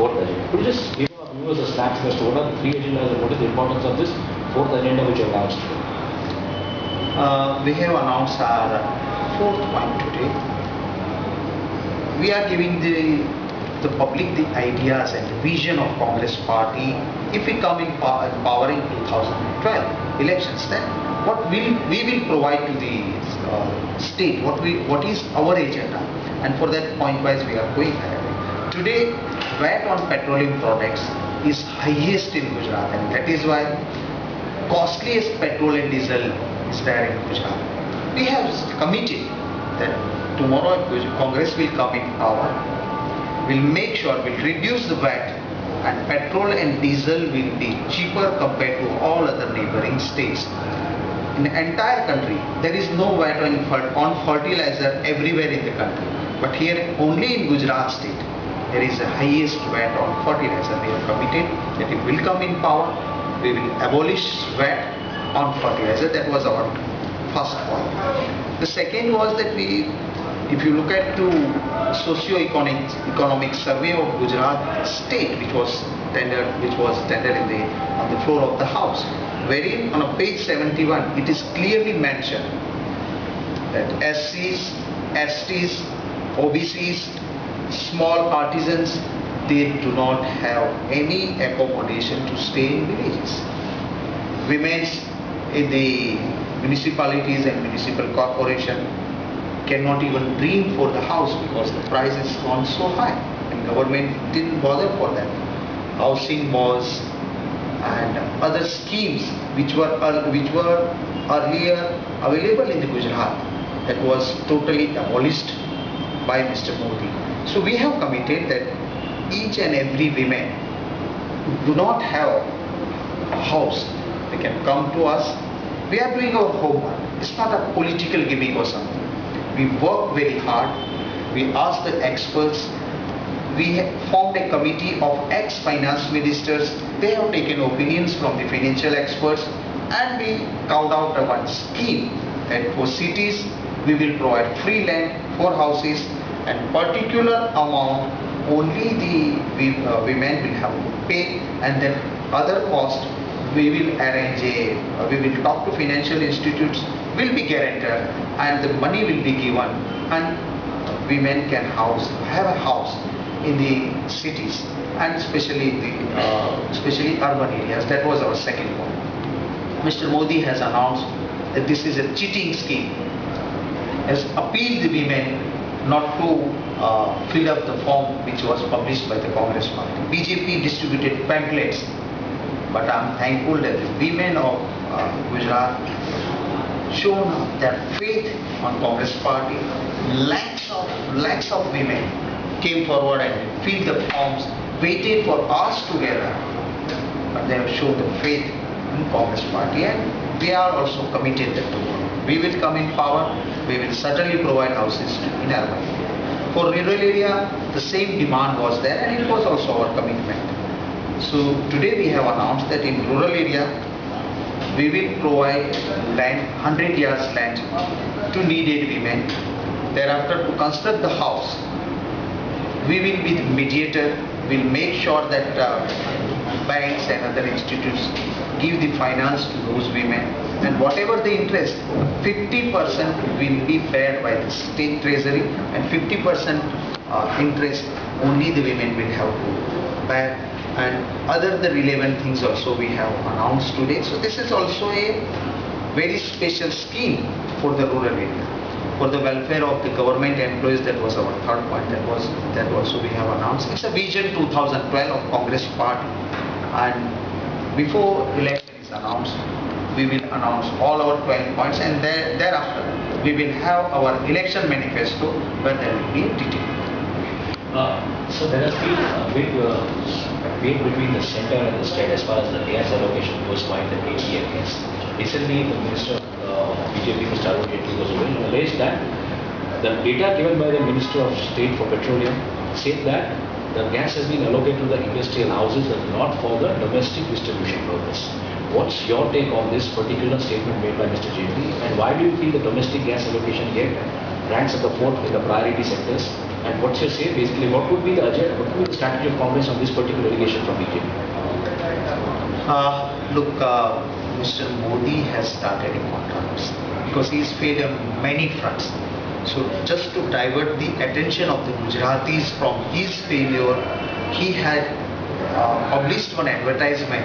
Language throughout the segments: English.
fourth agenda. Could you just give our viewers a snapshot as to what are the three agendas and what is the importance of this fourth agenda which you have announced today? We have announced our fourth point today. We are giving the public the ideas and the vision of Congress party. If we come in power in 2012 elections, then what we will provide to the state, what is our agenda, and for that point wise we are going ahead. Today, VAT on petroleum products is highest in Gujarat, and that is why costliest petrol and diesel is there in Gujarat. We have committed that tomorrow Congress will come in power, will make sure, will reduce the VAT, and petrol and diesel will be cheaper compared to all other neighboring states. In the entire country, there is no VAT on fertilizer everywhere in the country. But here, only in Gujarat state, there is the highest VAT on fertilizer. We have committed that it will come in power. We will abolish VAT on fertilizer. That was our first point. The second was that if you look at the socio-economic survey of Gujarat state, which was tendered on the floor of the House, wherein on a page 71 it is clearly mentioned that SCs, STs, OBCs, small artisans, they do not have any accommodation to stay in villages. Women in the municipalities and municipal corporation cannot even dream for the house because the price has gone so high, and government didn't bother for them. Housing was and other schemes which were earlier available in the Gujarat, that was totally abolished by Mr. Modi. So we have committed that each and every woman who do not have a house, they can come to us. We are doing our homework. It's not a political gimmick or something. We work very hard. We ask the experts. We formed a committee of ex-finance ministers. They have taken opinions from the financial experts, and we carved out one scheme that for cities we will provide free land for houses, and particular amount only the women will have to pay, and then other cost we will arrange we will talk to financial institutes, will be guaranteed, and the money will be given, and women can have a house in the cities, and especially urban areas. That was our second point. Mr. Modi has announced that this is a cheating scheme, has appealed the women not to fill up the form which was published by the Congress party. BJP distributed pamphlets, but I am thankful that the women of Gujarat shown their faith on Congress party. Lakhs of women came forward and filled the forms, waited for hours together, but they have shown the faith in Congress party, and we are also committed that tomorrow we will come in power. We will certainly provide houses in urban area. For rural area, the same demand was there, and it was also our commitment. So today we have announced that in rural area we will provide land, 100 years land to needed women. Thereafter, to construct the house, we will be the mediator. We will make sure that banks and other institutes give the finance to those women, and whatever the interest, 50% will be paid by the state treasury, and 50% interest only the women will have to pay, and other the relevant things also we have announced today. So this is also a very special scheme for the rural area, for the welfare of the government employees. That was our third point. That also we have announced. It's a vision 2012 of Congress party, and before election is announced, we will announce all our 12 points, and thereafter we will have our election manifesto where there will be a detail. So there has been a big debate between the center and the state as far as the gas allocation goes by the ATM gas. Recently, the Minister of BJP, Mr. Arun Jaitley, was alleged that the data given by the Minister of State for Petroleum said that the gas has been allocated to the industrial houses and not for the domestic distribution purpose. What's your take on this particular statement made by Mr. Jaitley, and why do you feel the domestic gas allocation yet ranks at the fourth in the priority sectors And what's your say? Basically, what would be the agenda? What would be the strategy of Congress on this particular allegation from BJP? Look, Mr. Modi has started a controversy because he is failed on many fronts. So just to divert the attention of the Gujaratis from his failure, he had published one advertisement,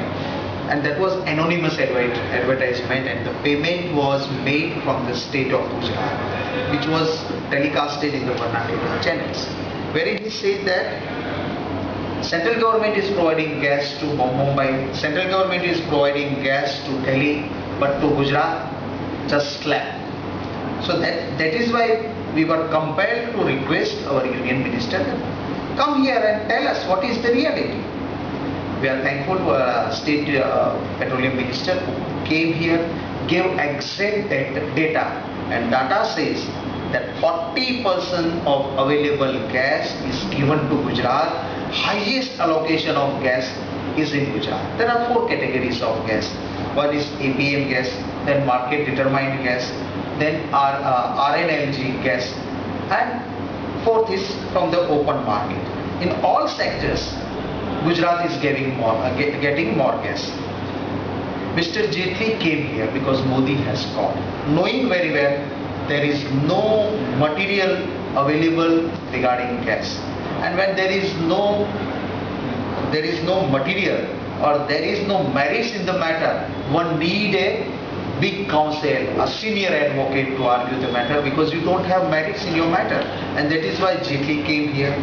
and that was anonymous advertisement, and the payment was made from the state of Gujarat, which was telecasted in the vernacular channels, wherein he said that central government is providing gas to Mumbai, central government is providing gas to Delhi, but to Gujarat, just slap. So that is why we were compelled to request our Union Minister, come here and tell us what is the reality. We are thankful to our State Petroleum Minister who came here, gave exact data, and data says that 40% of available gas is given to Gujarat. Highest allocation of gas is in Gujarat. There are 4 categories of gas. One is APM gas, then market determined gas, then RNLG gas, and 4th is from the open market. In all sectors, Gujarat is getting more gas. Mr. Jaitley came here because Modi has called, knowing very well there is no material available regarding gas, and when there is no material or there is no merits in the matter, one need a big counsel, a senior advocate to argue the matter, because you don't have merits in your matter, and that is why Jaitley came here.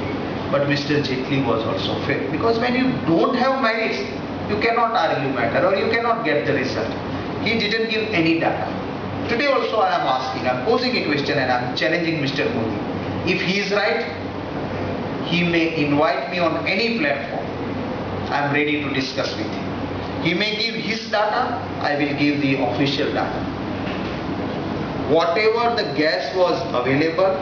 But Mr. Jaitley was also failed, because when you don't have merits, you cannot argue matter or you cannot get the result. He didn't give any data. Today also I am asking, I am posing a question and I am challenging Mr. Modi. If he is right, he may invite me on any platform. I am ready to discuss with him. He may give his data, I will give the official data. Whatever the gas was available,